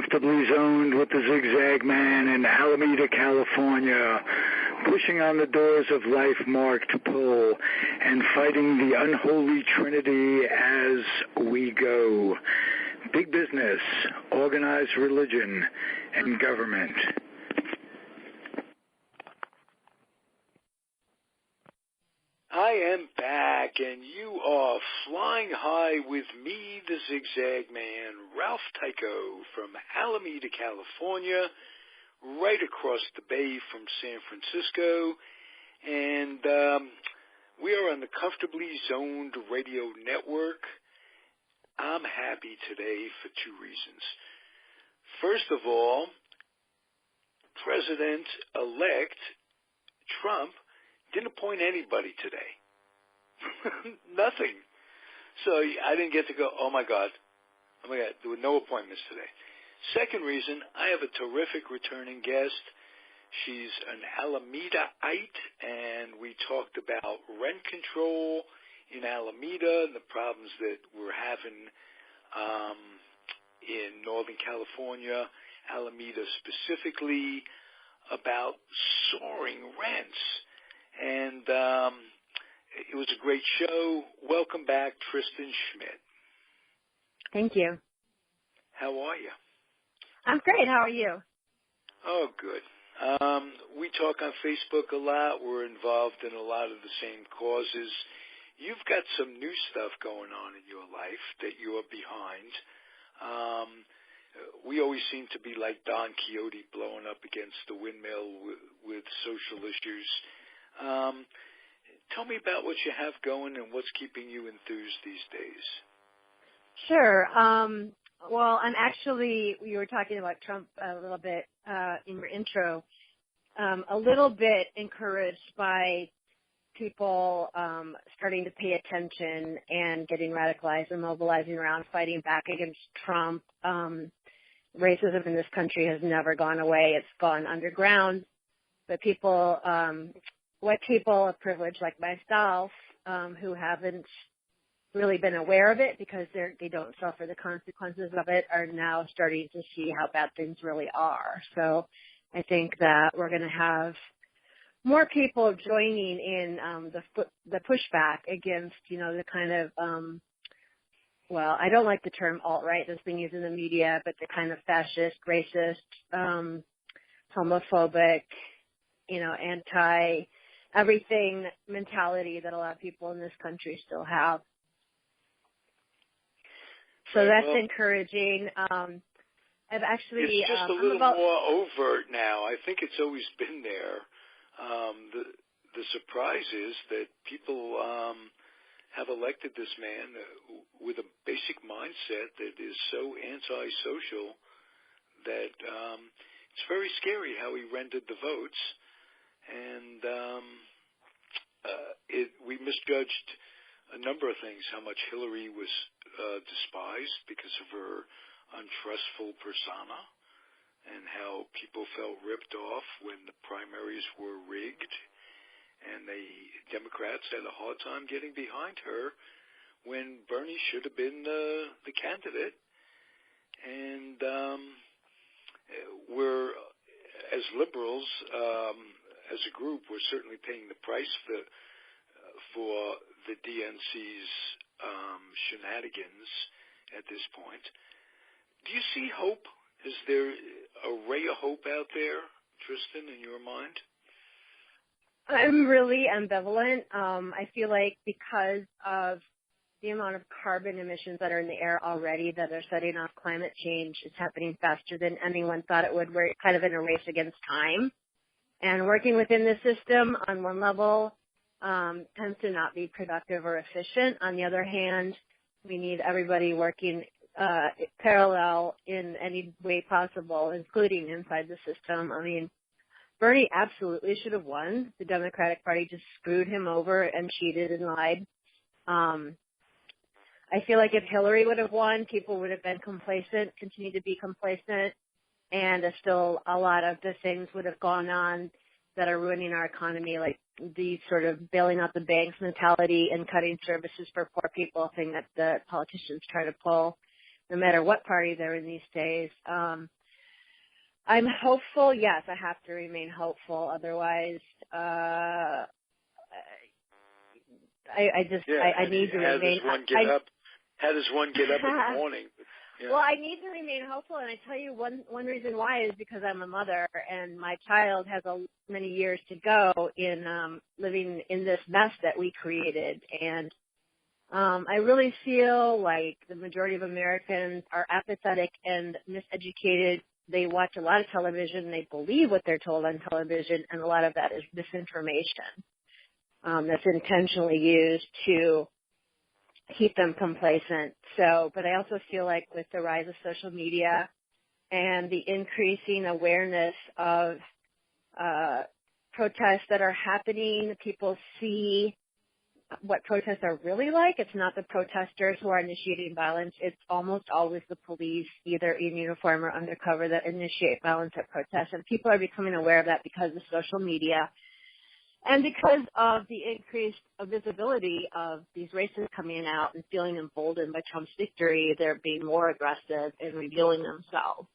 comfortably zoned with the Zigzag Man in Alameda, California, pushing on the doors of life marked pull and fighting the unholy trinity as we go. Big business, organized religion, and government. I am back, and you are flying high with me, the Zigzag Man, Ralph Tyko from Alameda, California, right across the bay from San Francisco, and we are on the Comfortably Zoned Radio Network. I'm happy today for two reasons. First of all, President-elect Trump didn't appoint anybody today. Nothing. So I didn't get to go, oh my God, there were no appointments today. Second reason, I have a terrific returning guest. She's an Alamedaite, and we talked about rent control in Alameda and the problems that we're having in Northern California, Alameda specifically, about soaring rents. And it was a great show. Welcome back, Tristen Schmidt. Thank you. How are you? I'm great. How are you? Oh, good. We talk on Facebook a lot. We're involved in a lot of the same causes. You've got some new stuff going on in your life that you're behind. We always seem to be like Don Quixote blowing up against the windmill with social issues. Tell me about what you have going and what's keeping you enthused these days. Sure. Well, I'm actually, you were talking about Trump a little bit in your intro, a little bit encouraged by people starting to pay attention and getting radicalized and mobilizing around, fighting back against Trump. Racism in this country has never gone away. It's gone underground. But people, white people of privilege like myself, who haven't really been aware of it because they don't suffer the consequences of it, are now starting to see how bad things really are. So I think that we're going to have more people joining in the pushback against, the kind of, well, I don't like the term alt-right that's being used in the media, but the kind of fascist, racist, homophobic, anti-everything mentality that a lot of people in this country still have. So that's encouraging. I've actually... It's just a little more overt now. I think it's always been there. The surprise is that people have elected this man with a basic mindset that is so antisocial that it's very scary how he rendered the votes. And we misjudged a number of things, how much Hillary was despised because of her untrustful persona, and how people felt ripped off when the primaries were rigged, and the Democrats had a hard time getting behind her when Bernie should have been the candidate. And we're, as liberals, as a group, we're certainly paying the price for the DNC's shenanigans at this point. Do you see hope? Is there a ray of hope out there, Tristen, in your mind? I'm really ambivalent. I feel like because of the amount of carbon emissions that are in the air already that are setting off climate change, it's happening faster than anyone thought it would. We're kind of in a race against time. And working within the system on one level tends to not be productive or efficient. On the other hand, we need everybody working parallel in any way possible, including inside the system. I mean, Bernie absolutely should have won. The Democratic Party just screwed him over and cheated and lied. I feel like if Hillary would have won, people would have been complacent, continue to be complacent, and still a lot of the things would have gone on that are ruining our economy, like the sort of bailing out the banks mentality and cutting services for poor people thing that the politicians try to pull. no matter what party they're in these days. I'm hopeful. Yes, I have to remain hopeful. Otherwise, I need to remain. How does one get up in the morning? Yeah. Well, I need to remain hopeful, and I tell you one reason why is because I'm a mother, and my child has many years to go in living in this mess that we created. And I really feel like the majority of Americans are apathetic and miseducated. They watch a lot of television. They believe what they're told on television, and a lot of that is misinformation that's intentionally used to keep them complacent. So, but I also feel like with the rise of social media and the increasing awareness of protests that are happening, people see what protests are really like. It's not the protesters who are initiating violence. It's almost always the police, either in uniform or undercover, that initiate violence at protests. And people are becoming aware of that because of social media and because of the increased visibility of these races coming out and feeling emboldened by Trump's victory. They're being more aggressive and revealing themselves.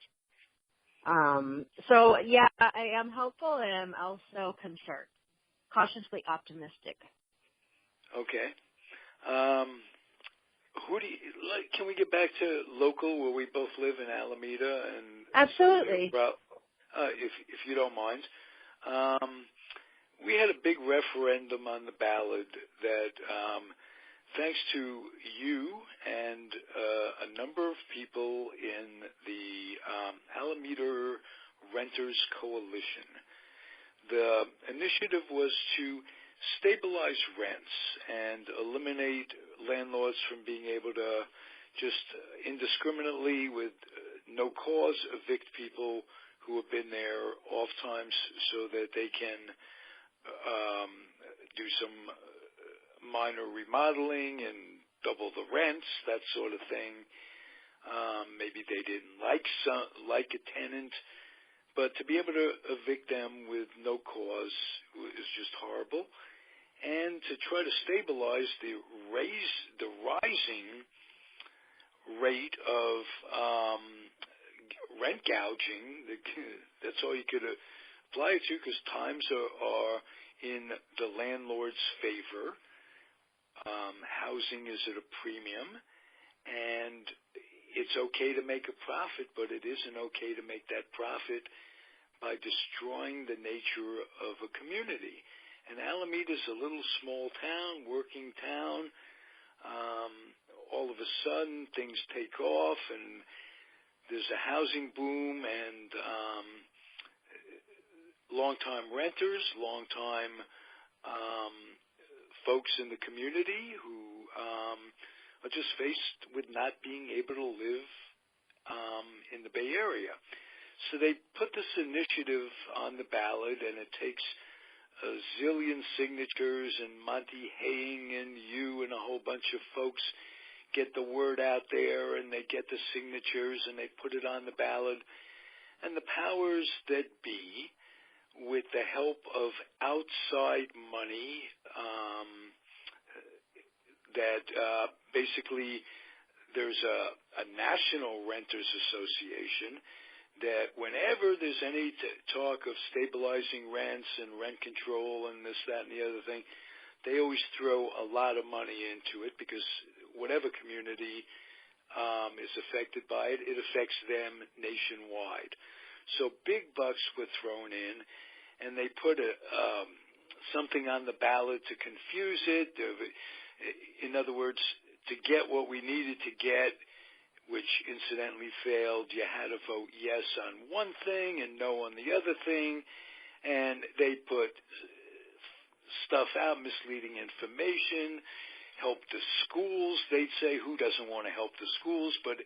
So, yeah, I am hopeful and I'm also concerned, cautiously optimistic. Okay. Can we get back to local where we both live in Alameda? And absolutely. If you don't mind. We had a big referendum on the ballot that, thanks to you and a number of people in the Alameda Renters Coalition, the initiative was to stabilize rents and eliminate landlords from being able to just indiscriminately with no cause evict people who have been there off times so that they can do some minor remodeling and double the rents, that sort of thing. Maybe they didn't like a tenant, but to be able to evict them with no cause is just horrible. And to try to stabilize the rising rate of rent gouging, that's all you could apply it to, because times are in the landlord's favor. Housing is at a premium, and it's okay to make a profit, but it isn't okay to make that profit by destroying the nature of a community. And Alameda's a little small town, working town. All of a sudden, things take off, and there's a housing boom, and long-time renters, long-time folks in the community who are just faced with not being able to live in the Bay Area. So they put this initiative on the ballot, and it takes a zillion signatures, and Monty Haying and you and a whole bunch of folks get the word out there, and they get the signatures, and they put it on the ballot. And the powers that be, with the help of outside money, that basically there's a National Renters Association that whenever there's any talk of stabilizing rents and rent control and this, that, and the other thing, they always throw a lot of money into it, because whatever community is affected by it, it affects them nationwide. So big bucks were thrown in, and they put something on the ballot to confuse it. In other words, to get what we needed to get, which incidentally failed, you had to vote yes on one thing and no on the other thing, and they put stuff out, misleading information, help the schools. They'd say, who doesn't want to help the schools? But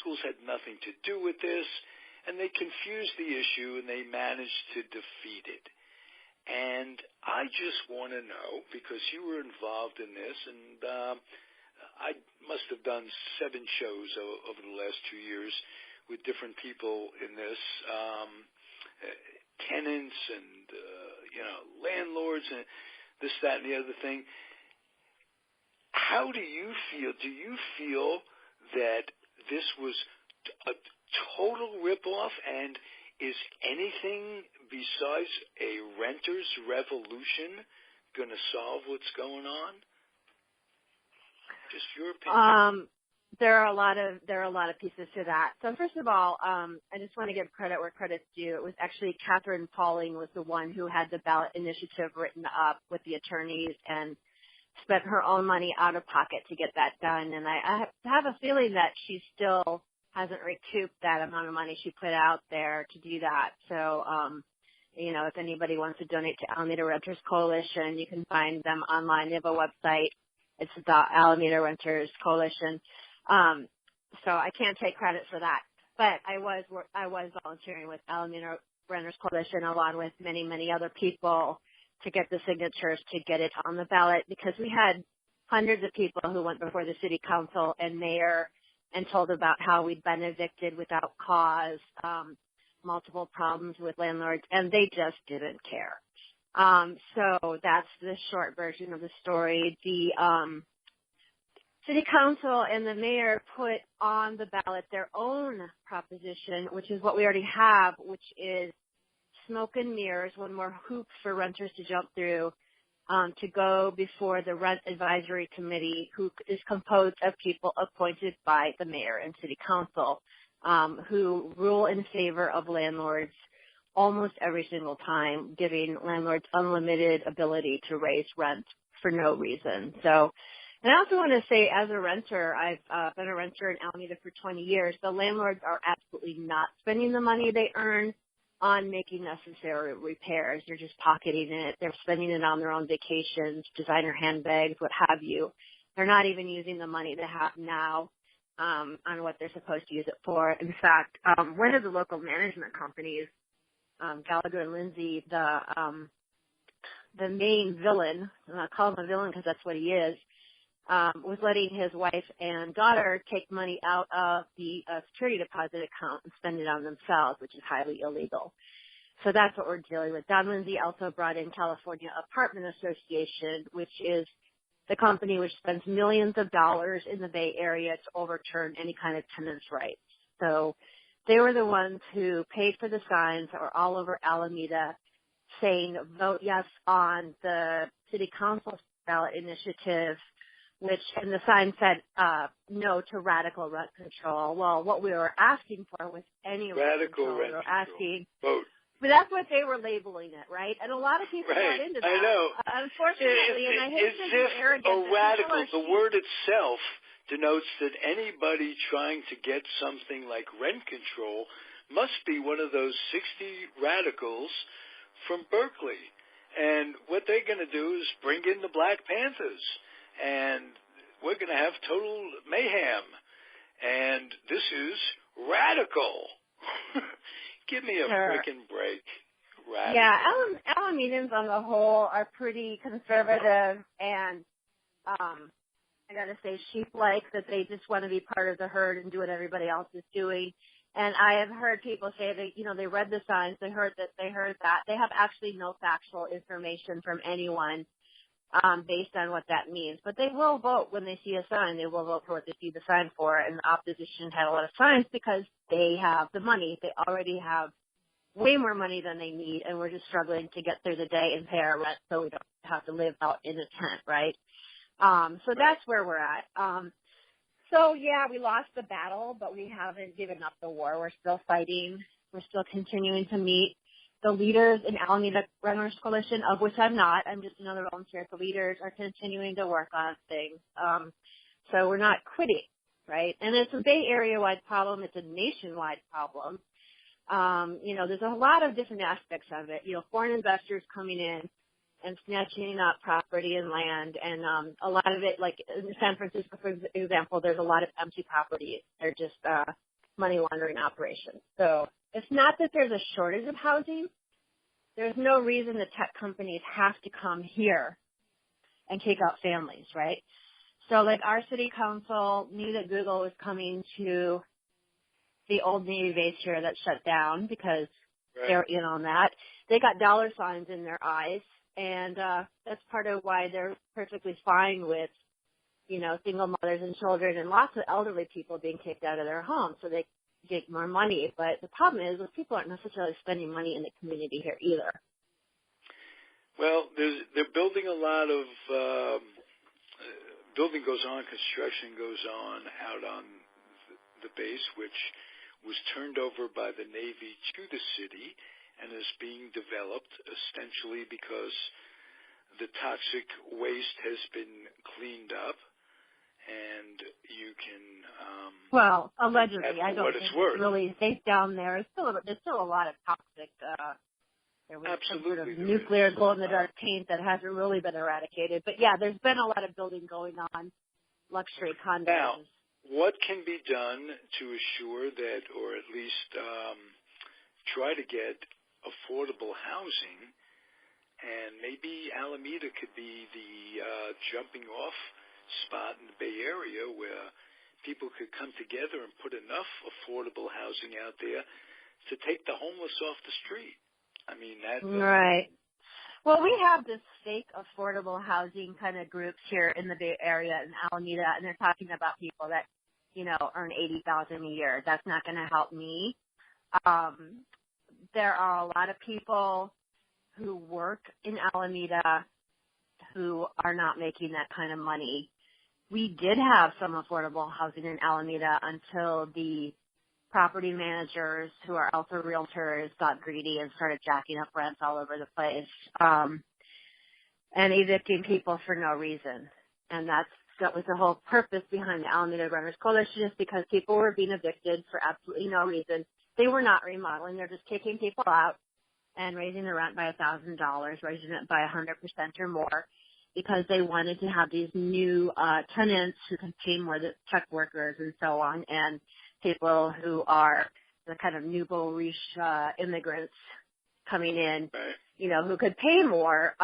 schools had nothing to do with this, and they confused the issue, and they managed to defeat it. And I just want to know, because you were involved in this, and I must have done 7 shows over the last 2 years with different people in this, tenants and, landlords and this, that, and the other thing. How do you feel? Do you feel that this was a total ripoff, and is anything besides a renter's revolution going to solve what's going on? Just your opinion. There are a lot of pieces to that. So first of all, I just want to give credit where credit's due. It was actually Catherine Pauling was the one who had the ballot initiative written up with the attorneys and spent her own money out of pocket to get that done. And I have a feeling that she still hasn't recouped that amount of money she put out there to do that. So, if anybody wants to donate to Alameda Renters Coalition, you can find them online. They have a website. It's the Alameda Renters Coalition. So I can't take credit for that, but I was volunteering with Alameda Renters Coalition along with many, many other people to get the signatures to get it on the ballot, because we had hundreds of people who went before the city council and mayor and told about how we'd been evicted without cause, multiple problems with landlords, and they just didn't care. So that's the short version of the story. The city council and the mayor put on the ballot their own proposition, which is what we already have, which is smoke and mirrors, one more hoop for renters to jump through, to go before the Rent Advisory Committee, who is composed of people appointed by the mayor and city council, who rule in favor of landlords almost every single time, giving landlords unlimited ability to raise rent for no reason. So, and I also want to say, as a renter, I've been a renter in Alameda for 20 years. The landlords are absolutely not spending the money they earn on making necessary repairs. They're just pocketing it. They're spending it on their own vacations, designer handbags, what have you. They're not even using the money they have now on what they're supposed to use it for. In fact, one of the local management companies, Gallagher and Lindsay, the main villain, and I call him a villain because that's what he is, was letting his wife and daughter take money out of the security deposit account and spend it on themselves, which is highly illegal. So that's what we're dealing with. Don Lindsay also brought in California Apartment Association, which is the company which spends millions of dollars in the Bay Area to overturn any kind of tenants' rights. So they were the ones who paid for the signs that were all over Alameda saying, vote yes on the city council ballot initiative, and the sign said no to radical rent control. Well, what we were asking for was any radical rent control. rent we were control. asking, vote. But that's what they were labeling it, right? And a lot of people got into that. I know. Unfortunately, and I hate to be arrogant. A radical, the word itself denotes that anybody trying to get something like rent control must be one of those 60 radicals from Berkeley. And what they're going to do is bring in the Black Panthers. And we're going to have total mayhem. And this is radical. Give me a freaking break. Radical. Yeah, Alamedans on the whole are pretty conservative, and I got to say sheep-like, that they just want to be part of the herd and do what everybody else is doing. And I have heard people say that, they read the signs, they heard that. They have actually no factual information from anyone based on what that means. But they will vote when they see a sign. They will vote for what they see the sign for. And the opposition had a lot of signs because they have the money. They already have way more money than they need, and we're just struggling to get through the day and pay our rent so we don't have to live out in a tent, right? So that's where we're at. So, yeah, we lost the battle, but we haven't given up the war. We're still fighting. We're still continuing to meet. The leaders in Alameda Renters Coalition, of which I'm not, I'm just another volunteer. The leaders are continuing to work on things. So we're not quitting, right? And it's a Bay Area-wide problem. It's a nationwide problem. There's a lot of different aspects of it. Foreign investors coming in and snatching up property and land, and a lot of it, like in San Francisco, for example, there's a lot of empty properties. They're just money laundering operations. So it's not that there's a shortage of housing. There's no reason the tech companies have to come here and take out families, right? So like our city council knew that Google was coming to the old Navy base here that shut down because they're in on that. They got dollar signs in their eyes, and that's part of why they're perfectly fine with, single mothers and children and lots of elderly people being kicked out of their homes so they get more money. But the problem is those people aren't necessarily spending money in the community here either. Well, they're building a lot of building goes on, construction goes on out on the base, which was turned over by the Navy to the city and is being developed ostensibly because the toxic waste has been cleaned up, and you can well, allegedly, I don't what think it's worth. It's really safe down there. There's still a lot of toxic. There was Absolutely, some sort of nuclear glow-in-the-dark paint that hasn't really been eradicated. But yeah, there's been a lot of building going on, luxury condos. Now, what can be done to assure that, or at least try to get affordable housing? And maybe Alameda could be the jumping off spot in the Bay Area where people could come together and put enough affordable housing out there to take the homeless off the street. I mean, that... Right. Well, we have this fake affordable housing kind of groups here in the Bay Area in Alameda, and they're talking about people that, earn $80,000 a year. That's not going to help me. There are a lot of people who work in Alameda who are not making that kind of money. We did have some affordable housing in Alameda until the property managers who are also realtors got greedy and started jacking up rents all over the place, and evicting people for no reason. And that was the whole purpose behind the Alameda Renters Coalition, is because people were being evicted for absolutely no reason. They were not remodeling. They're just kicking people out and raising the rent by $1,000, raising it by 100% or more, because they wanted to have these new tenants who can pay more, the tech workers and so on, and people who are the kind of nouveau riche immigrants coming in, right. Who could pay more.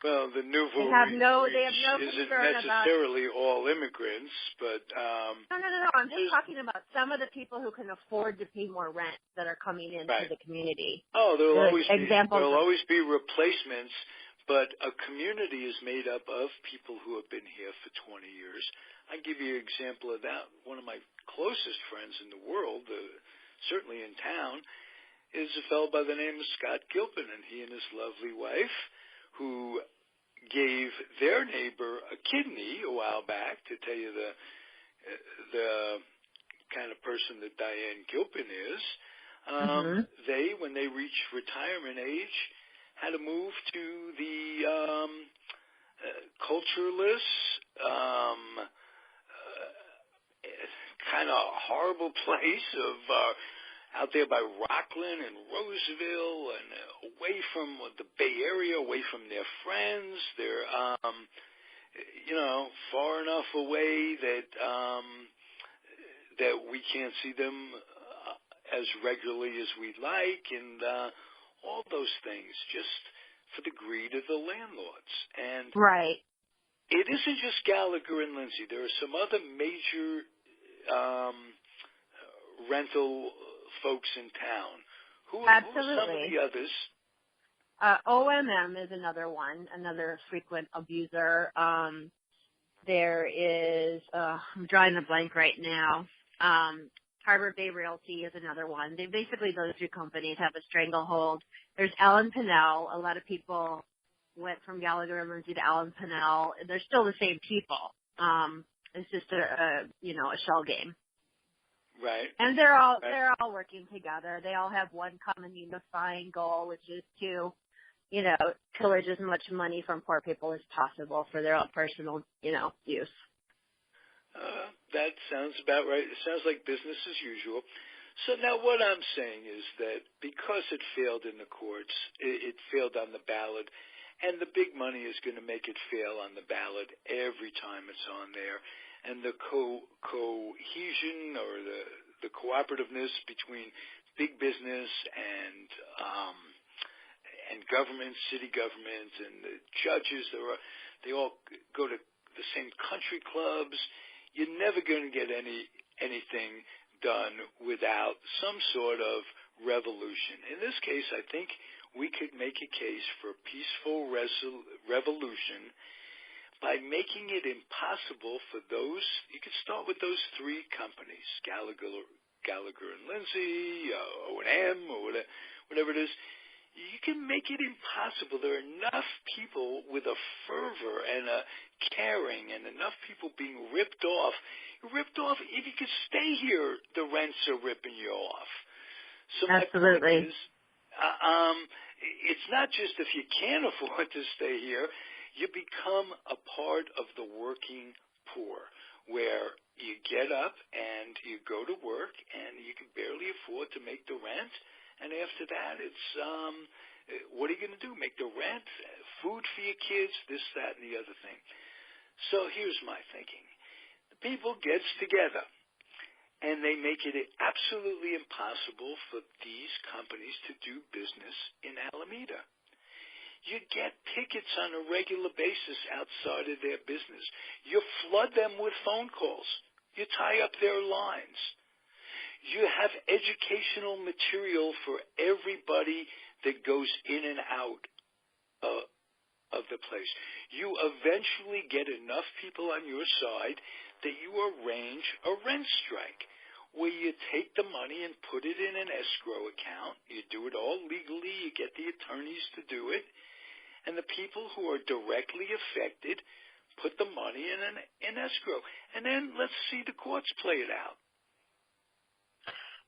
Well, the nouveau riche isn't necessarily all immigrants, but... No. I'm just talking about some of the people who can afford to pay more rent that are coming into the community. Oh, there'll always be replacements, but a community is made up of people who have been here for 20 years. I'll give you an example of that. One of my closest friends in the world, certainly in town, is a fellow by the name of Scott Gilpin, and he and his lovely wife, who gave their neighbor a kidney a while back, to tell you the kind of person that Diane Gilpin is. They, when they reached retirement age, had to move to the cultureless, kind of horrible place of out there by Rockland and Roseville, and away from the Bay Area, away from their friends. They're, far enough away that we can't see them as regularly as we'd like, and all those things, just for the greed of the landlords. And right. It isn't just Gallagher and Lindsay. There are some other major rental folks in town. Who are some of the others? OMM is another one, another frequent abuser. There is, I'm drawing a blank right now. Harbor Bay Realty is another one. Those two companies have a stranglehold. There's Allen Pinnell. A lot of people went from Gallagher and Lindsay to Allen Pinnell. They're still the same people. It's just a shell game. Right. And they're all working together. They all have one common unifying goal, which is to, pillage as much money from poor people as possible for their own personal, use. That sounds about right. It sounds like business as usual. So now what I'm saying is that because it failed in the courts, it failed on the ballot, and the big money is going to make it fail on the ballot every time it's on there. And the cohesion or the cooperativeness between big business and government, city government, and the judges, they all go to the same country clubs. You're never going to get anything done without some sort of revolution. In this case, I think we could make a case for peaceful revolution by making it impossible for those, you could start with those three companies, Gallagher and Lindsay, O&M, or whatever it is. You can make it impossible. There are enough people with a fervor and a caring and enough people being ripped off. You're ripped off. If you could stay here, the rents are ripping you off. So Absolutely. my point is, it's not just if you can't afford to stay here, you become a part of the working poor, where you get up and you go to work and you can barely afford to make the rent. And after that, it's what are you going to do? Make the rent, food for your kids, this, that, and the other thing. So here's my thinking. The people gets together, and they make it absolutely impossible for these companies to do business in Alameda. You get tickets on a regular basis outside of their business. You flood them with phone calls. You tie up their lines. You have educational material for everybody that goes in and out of the place. You eventually get enough people on your side that you arrange a rent strike where you take the money and put it in an escrow account. You do it all legally. You get the attorneys to do it. And the people who are directly affected put the money in escrow. And then let's see the courts play it out.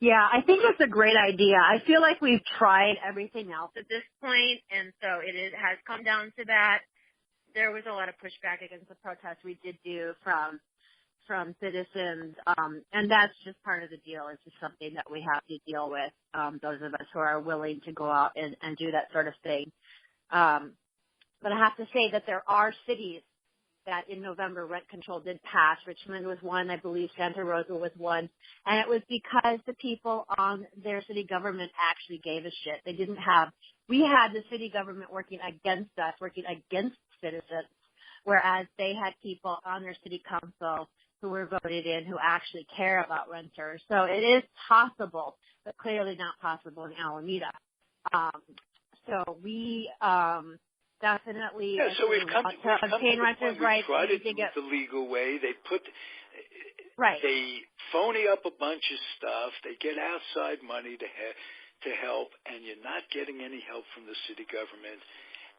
Yeah, I think that's a great idea. I feel like we've tried everything else at this point, and so it has come down to that. There was a lot of pushback against the protests we did do from citizens, and that's just part of the deal. It's just something that we have to deal with, those of us who are willing to go out and do that sort of thing. But I have to say that there are cities that in November rent control did pass. Richmond was one, I believe Santa Rosa was one, and it was because the people on their city government actually gave a shit. We had the city government working against us, working against citizens, whereas they had people on their city council who were voted in who actually care about renters. So it is possible, but clearly not possible in Alameda. So we definitely so we've come to obtain renters' rights. We tried it the legal way. They they phony up a bunch of stuff. They get outside money to help, and you're not getting any help from the city government.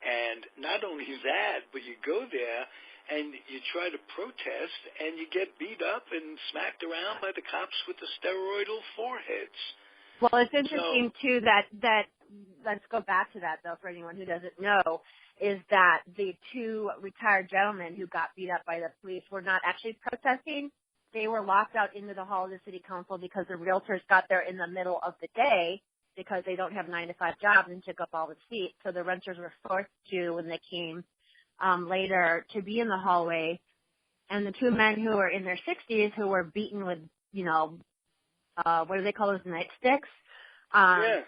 And not only that, but you go there and you try to protest, and you get beat up and smacked around by the cops with the steroidal foreheads. Well, it's interesting too that let's go back to that though. For anyone who doesn't know, is that the two retired gentlemen who got beat up by the police were not actually protesting. They were locked out into the hall of the city council because the realtors got there in the middle of the day because they don't have 9-to-5 jobs and took up all the seats. So the renters were forced to, when they came later, to be in the hallway. And the two men who were in their 60s who were beaten with, what do they call those, nightsticks?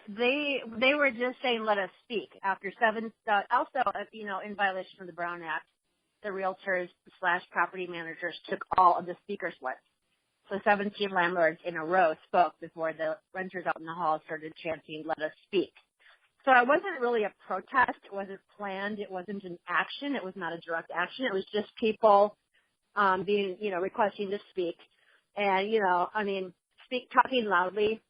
They were just saying, let us speak. After also, in violation of the Brown Act, the realtors / property managers took all of the speaker slips. So 17 landlords in a row spoke before the renters out in the hall started chanting, let us speak. So it wasn't really a protest. It wasn't planned. It wasn't an action. It was not a direct action. It was just people requesting to speak. And, talking loudly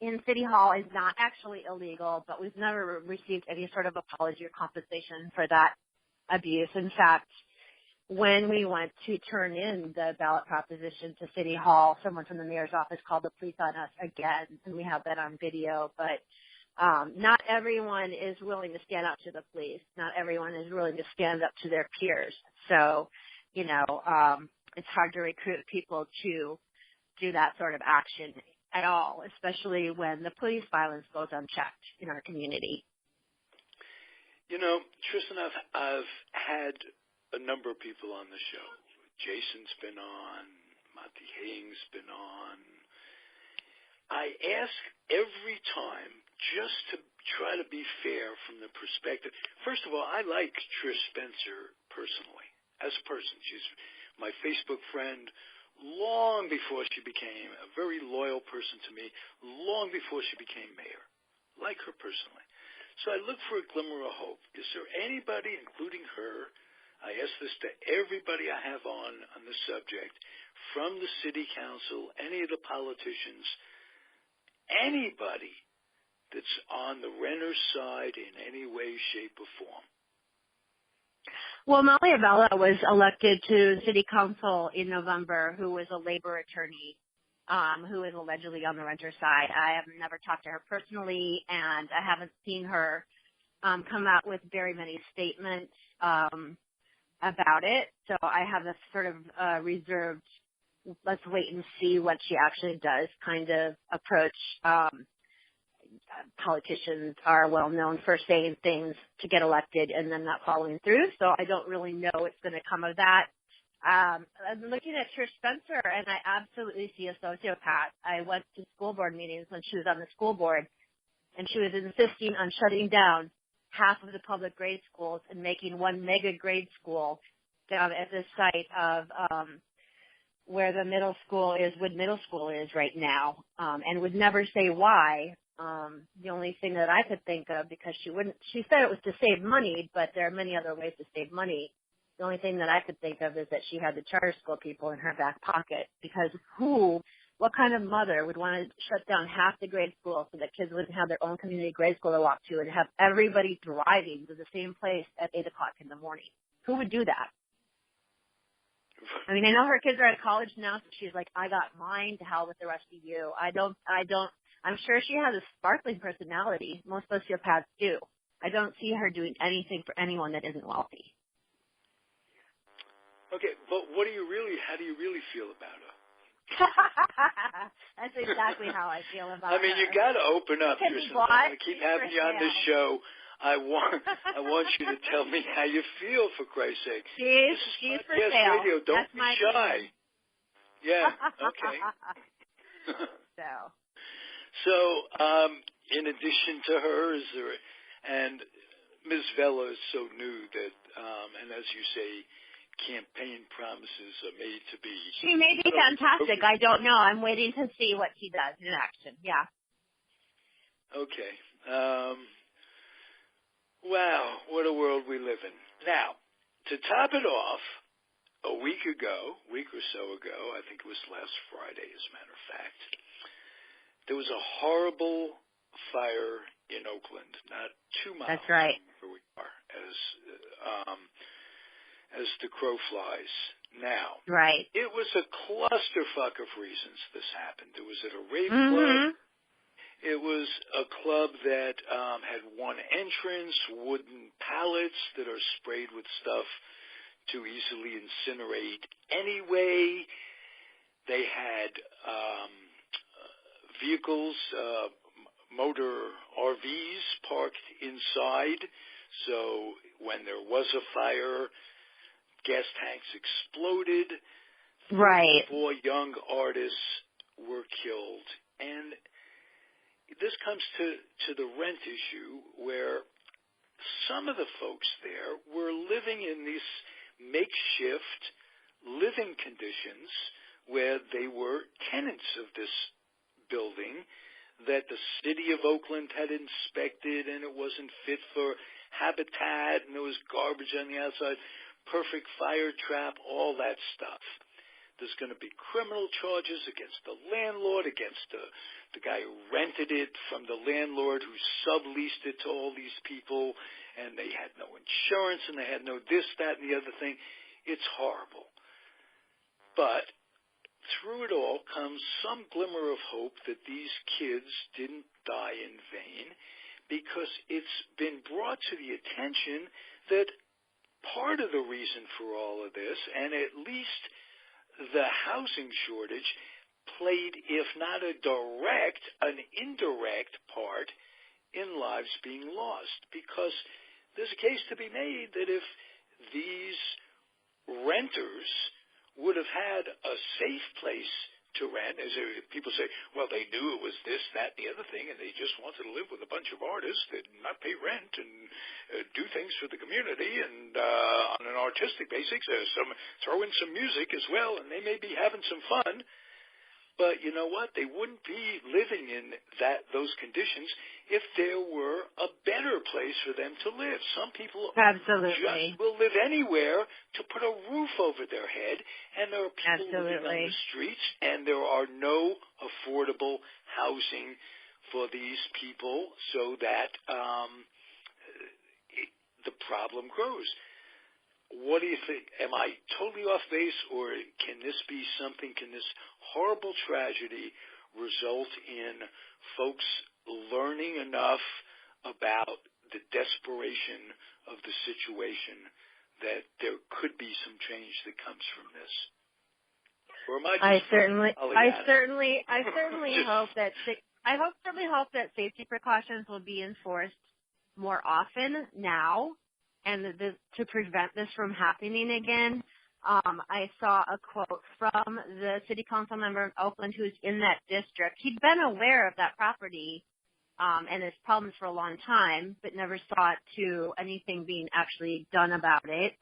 in City Hall is not actually illegal, but we've never received any sort of apology or compensation for that abuse. In fact, when we went to turn in the ballot proposition to City Hall, someone from the mayor's office called the police on us again, and we have that on video. But not everyone is willing to stand up to the police. Not everyone is willing to stand up to their peers. So, it's hard to recruit people to do that sort of action at all, especially when the police violence goes unchecked in our community. Tristen, I've had a number of people on the show. Jason's been on, Monty Haying's been on. I ask every time just to try to be fair from the perspective. First of all, I like Trish Spencer personally, as a person. She's my Facebook friend long before she became a very loyal person to me, long before she became mayor. Like her personally. So I look for a glimmer of hope. Is there anybody, including her, I ask this to everybody I have on the subject, from the city council, any of the politicians, anybody that's on the renter's side in any way, shape, or form. Well, Molly Avella was elected to city council in November, who was a labor attorney, who is allegedly on the renter side. I have never talked to her personally, and I haven't seen her come out with very many statements about it. So I have a sort of reserved, let's wait and see what she actually does kind of approach. Politicians are well known for saying things to get elected and then not following through. So I don't really know what's going to come of that. I'm looking at Trish Spencer, and I absolutely see a sociopath. I went to school board meetings when she was on the school board, and she was insisting on shutting down half of the public grade schools and making one mega grade school down at the site of where the middle school is, Wood Middle School is right now, and would never say why. The only thing that I could think of, because she said it was to save money, but there are many other ways to save money. The only thing that I could think of is that she had the charter school people in her back pocket, because what kind of mother would want to shut down half the grade school so that kids wouldn't have their own community grade school to walk to and have everybody driving to the same place at 8 o'clock in the morning? Who would do that? I mean, I know her kids are at college now, so she's like, I got mine, to hell with the rest of you. I'm sure she has a sparkling personality. Most sociopaths do. I don't see her doing anything for anyone that isn't wealthy. Okay, but how do you really feel about her? That's exactly how I feel about her. I mean, you got to open up, Tristen. I'm going to keep having you on this show. I want you to tell me how you feel, for Christ's sake. She's for sale. Radio. Don't be shy. Yeah. Okay. So, in addition to her, and Ms. Vella is so new that, and as you say, campaign promises are made to be. She may be fantastic. I don't know. I'm waiting to see what she does in action. Yeah. Okay. Wow, what a world we live in. Now, to top it off, a week or so ago, I think it was last Friday, as a matter of fact, there was a horrible fire in Oakland, not 2 miles That's right. from where we are, as the crow flies. Now, right. It was a clusterfuck of reasons this happened. It was at a rave club. It was a club that had one entrance, wooden pallets that are sprayed with stuff to easily incinerate anyway. They had vehicles, motor RVs parked inside, so when there was a fire, gas tanks exploded. Right. 4 young artists were killed. And this comes to the rent issue, where some of the folks there were living in these makeshift living conditions where they were tenants of this building that the city of Oakland had inspected, and it wasn't fit for habitat, and there was garbage on the outside, perfect fire trap, all that stuff. There's going to be criminal charges against the landlord, against the guy who rented it from the landlord who subleased it to all these people, and they had no insurance, and they had no this, that, and the other thing. It's horrible. But through it all comes some glimmer of hope that these kids didn't die in vain, because it's been brought to the attention that part of the reason for all of this, and at least the housing shortage, played, if not a direct, an indirect part in lives being lost. Because there's a case to be made that if these renters would have had a safe place to rent, as people say, well, they knew it was this, that, and the other thing, and they just wanted to live with a bunch of artists and not pay rent and do things for the community and on an artistic basis, throw in some music as well, and they may be having some fun. But you know what? They wouldn't be living in those conditions if there were a better place for them to live. Some people Absolutely just will live anywhere to put a roof over their head, and there are people living on the streets, and there are no affordable housing for these people, so that the problem grows. What do you think? Am I totally off base, or can this be something, can this horrible tragedy result in folks learning enough about the desperation of the situation that there could be some change that comes from this? Or am I certainly hope that safety precautions will be enforced more often now, and to prevent this from happening again. I saw a quote from the city council member in Oakland who's in that district. He'd been aware of that property and its problems for a long time, but never saw it to anything being actually done about it.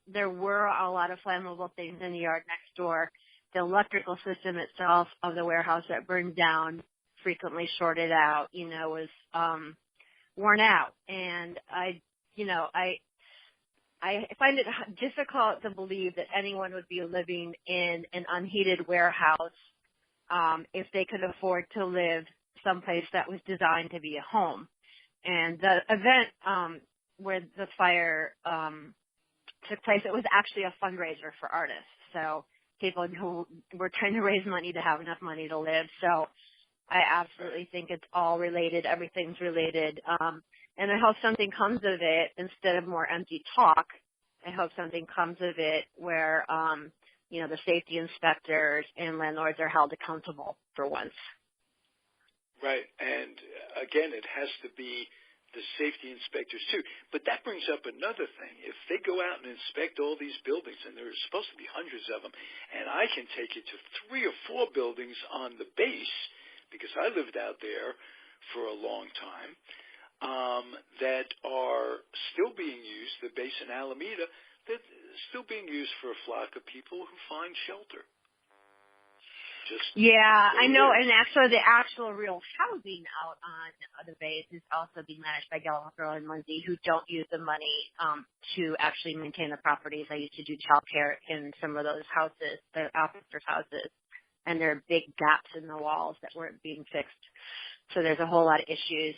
There were a lot of flammable things in the yard next door. The electrical system itself of the warehouse that burned down, frequently shorted out, was worn out. And I find it difficult to believe that anyone would be living in an unheated warehouse if they could afford to live someplace that was designed to be a home. And the event where the fire took place, it was actually a fundraiser for artists. So people who were trying to raise money to have enough money to live. So I absolutely think it's all related. Everything's related. And I hope something comes of it instead of more empty talk. I hope something comes of it where, the safety inspectors and landlords are held accountable for once. Right. And again, it has to be the safety inspectors too. But that brings up another thing. If they go out and inspect all these buildings, and there's supposed to be hundreds of them, and I can take you to 3 or 4 buildings on the base, because I lived out there for a long time, that are still being used, the base in Alameda, that is still being used for a flock of people who find shelter. I know, and actually the actual real housing out on the base is also being managed by Gallagher and Lindsay, who don't use the money to actually maintain the properties. I used to do child care in some of those houses, the officers' houses, and there are big gaps in the walls that weren't being fixed. So there's a whole lot of issues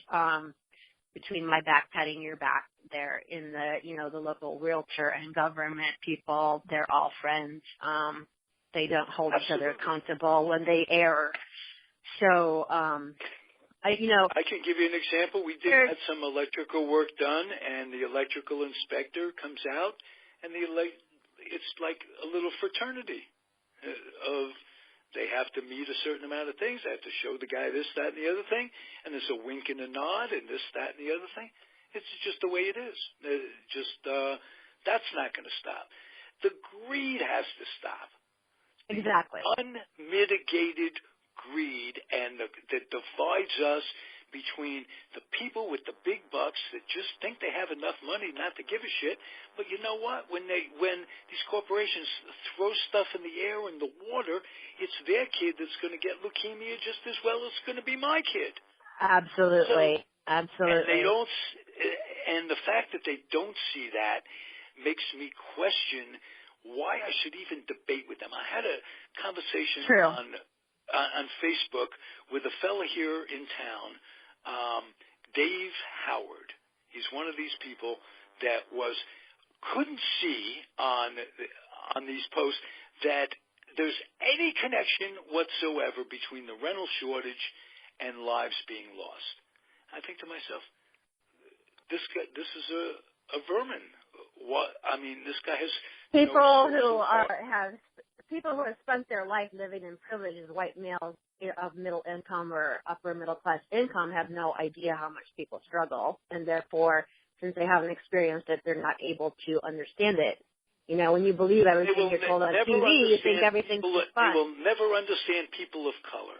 between my back patting your back there in the local realtor and government people. They're all friends. They don't hold each other accountable when they err. So, I can give you an example. We had some electrical work done, and the electrical inspector comes out, and it's like a little fraternity of they have to meet a certain amount of things. They have to show the guy this, that, and the other thing, and there's a wink and a nod, and this, that, and the other thing. It's just the way it is. That's not going to stop. The greed has to stop. Exactly. Unmitigated greed, and that divides us between the people with the big bucks that just think they have enough money not to give a shit. But you know what? When these corporations throw stuff in the air and the water, it's their kid that's going to get leukemia just as well as it's going to be my kid. Absolutely. Absolutely. And they don't. And the fact that they don't see that makes me question why I should even debate with them. I had a conversation on Facebook with a fella here in town, Dave Howard. He's one of these people that couldn't see on these posts that there's any connection whatsoever between the rental shortage and lives being lost. I think to myself, this is a vermin. This guy has people who have spent their life living in privilege as white males of middle income or upper middle class income have no idea how much people struggle, and therefore, since they haven't experienced it, they're not able to understand it. When you believe everything you're told on TV, you think everything's fun. They will never understand people of color.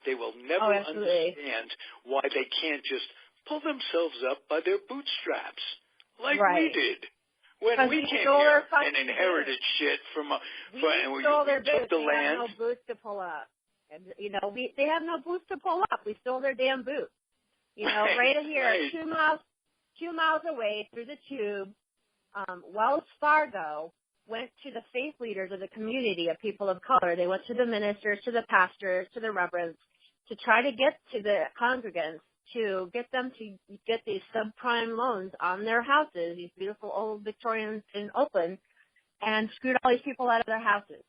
They will never understand why they can't just pull themselves up by their bootstraps like we did. When we came here and inherited shit and we took the land. No boots to pull up. And, they have no boots to pull up. We stole their damn boots. Right here, right. 2 miles away through the tube, Wells Fargo went to the faith leaders of the community of people of color. They went to the ministers, to the pastors, to the reverends to try to get to the congregants to get them to get these subprime loans on their houses, these beautiful old Victorians in Oakland, and screwed all these people out of their houses.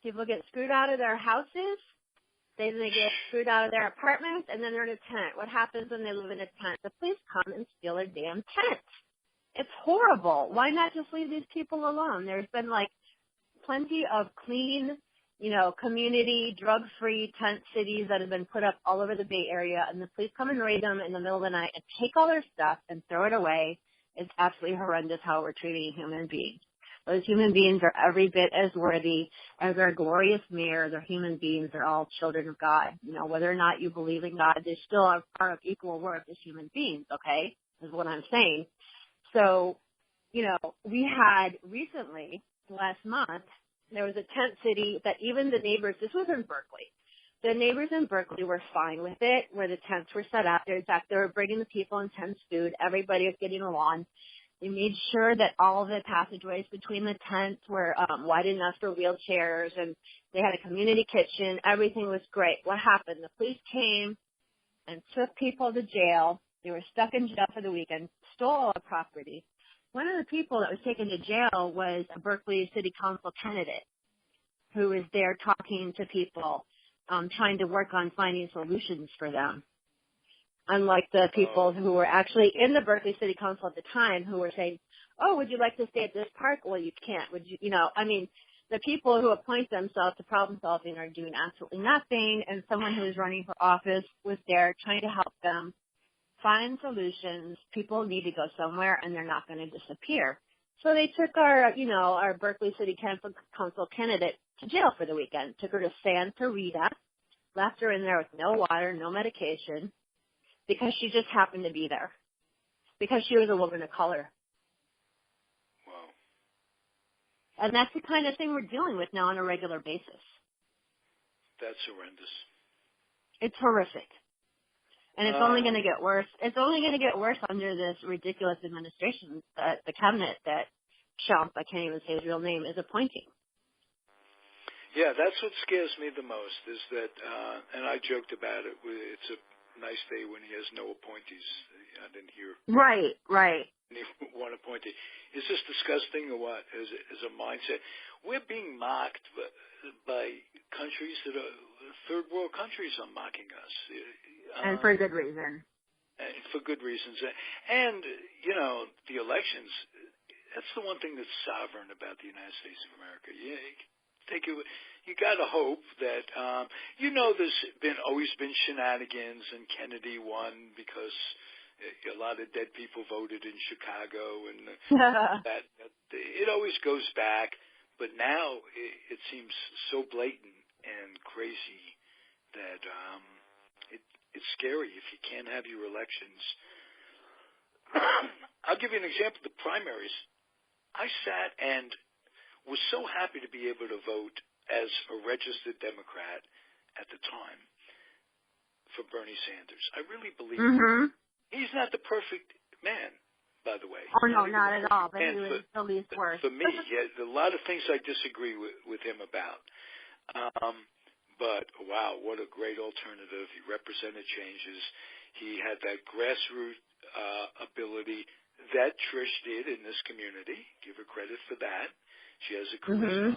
People get screwed out of their houses. They get screwed out of their apartments, and then they're in a tent. What happens when they live in a tent? The police come and steal their damn tent. It's horrible. Why not just leave these people alone? There's been plenty of clean, community, drug-free tent cities that have been put up all over the Bay Area, and the police come and raid them in the middle of the night and take all their stuff and throw it away. It's absolutely horrendous how we're treating human beings. Those human beings are every bit as worthy as our glorious mayor. They're human beings. They're all children of God. Whether or not you believe in God, they still are part of equal worth as human beings, okay, is what I'm saying. So, we had recently, last month, there was a tent city that even the neighbors, this was in Berkeley, the neighbors in Berkeley were fine with it, where the tents were set up. In fact, they were bringing the people in tents food. Everybody was getting along. They made sure that all the passageways between the tents were wide enough for wheelchairs, and they had a community kitchen. Everything was great. What happened? The police came and took people to jail. They were stuck in jail for the weekend, stole all the property. One of the people that was taken to jail was a Berkeley City Council candidate who was there talking to people, trying to work on finding solutions for them. Unlike the people who were actually in the Berkeley City Council at the time who were saying, oh, would you like to stay at this park? Well, you can't. The people who appoint themselves to problem solving are doing absolutely nothing, and someone who is running for office was there trying to help them find solutions. People need to go somewhere, and they're not going to disappear. So they took our Berkeley City Council candidate to jail for the weekend, took her to Santa Rita, left her in there with no water, no medication, because she just happened to be there, because she was a woman of color. Wow. And that's the kind of thing we're dealing with now on a regular basis. That's horrendous. It's horrific. And it's only going to get worse. It's only going to get worse under this ridiculous administration that the cabinet that Trump, I can't even say his real name, is appointing. Yeah, that's what scares me the most is that, and I joked about it, it's a nice day when he has no appointees. I didn't hear. Right. One appointee. Is this disgusting or what? Is a mindset. We're being mocked by countries that are third world countries are mocking us. And for good reason. For good reasons. And, the elections, that's the one thing that's sovereign about the United States of America. You got to hope that, there's always been shenanigans, and Kennedy won because a lot of dead people voted in Chicago, and that it always goes back. But now it seems so blatant and crazy that it's scary if you can't have your elections. I'll give you an example. The primaries, I sat and was so happy to be able to vote as a registered Democrat at the time for Bernie Sanders. I really believe he's not the perfect man, by the way. Oh, no, not at all, but he was the least worst. For me, a lot of things I disagree with him about. But, wow, what a great alternative. He represented changes. He had that grassroots ability that Trish did in this community. Give her credit for that. She has a charisma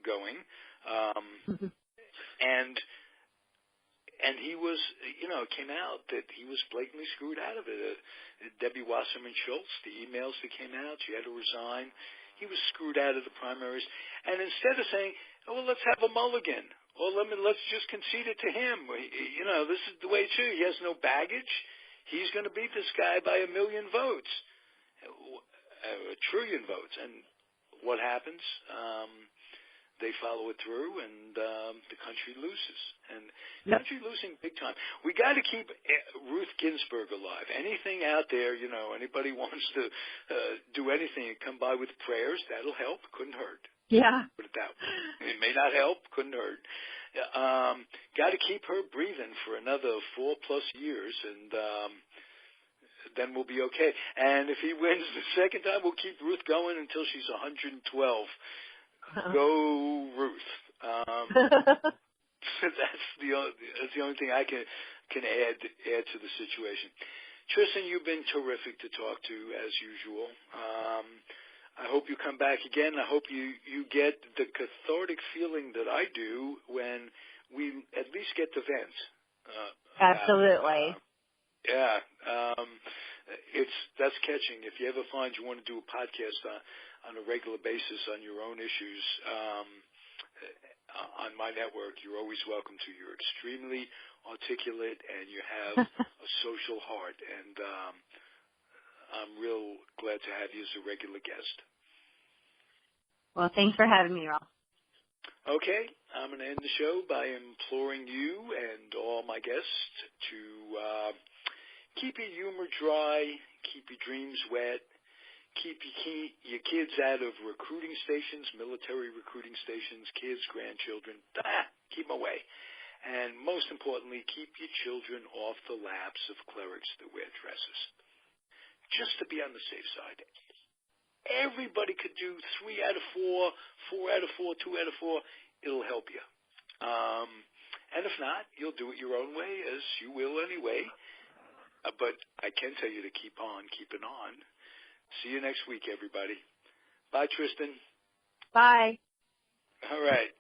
going. And he was, it came out that he was blatantly screwed out of it. Debbie Wasserman Schultz, the emails that came out, she had to resign. He was screwed out of the primaries. And instead of saying, well, let's have a mulligan, or let's just concede it to him. This is the way it should. He has no baggage. He's going to beat this guy by 1 million votes, 1 trillion votes. And what happens? They follow it through, and the country loses. And the country losing big time. We got to keep Ruth Ginsburg alive. Anything out there, anybody wants to do anything and come by with prayers, that'll help. Couldn't hurt. Yeah. Put it that way. It may not help. Couldn't hurt. got to keep her breathing for another 4+ years, and then we'll be okay. And if he wins the second time, we'll keep Ruth going until she's 112. Go Ruth. That's the only thing I can add to the situation. Tristen, you've been terrific to talk to as usual. I hope you come back again. I hope you get the cathartic feeling that I do when we at least get to vent. Absolutely. That's catching. If you ever find you want to do a podcast on a regular basis on your own issues on my network, you're always welcome to. You're extremely articulate and you have a social heart, and I'm real glad to have you as a regular guest. Well, thanks for having me, Ralph. Okay, I'm going to end the show by imploring you and all my guests to keep your humor dry, keep your dreams wet, keep your kids out of recruiting stations, military recruiting stations, kids, grandchildren, keep them away. And most importantly, keep your children off the laps of clerics that wear dresses. Just to be on the safe side. Everybody could do 3 out of 4, 4 out of 4, 2 out of 4. It'll help you. And if not, you'll do it your own way, as you will anyway. But I can tell you to keep on keeping on. See you next week, everybody. Bye, Tristen. Bye. All right.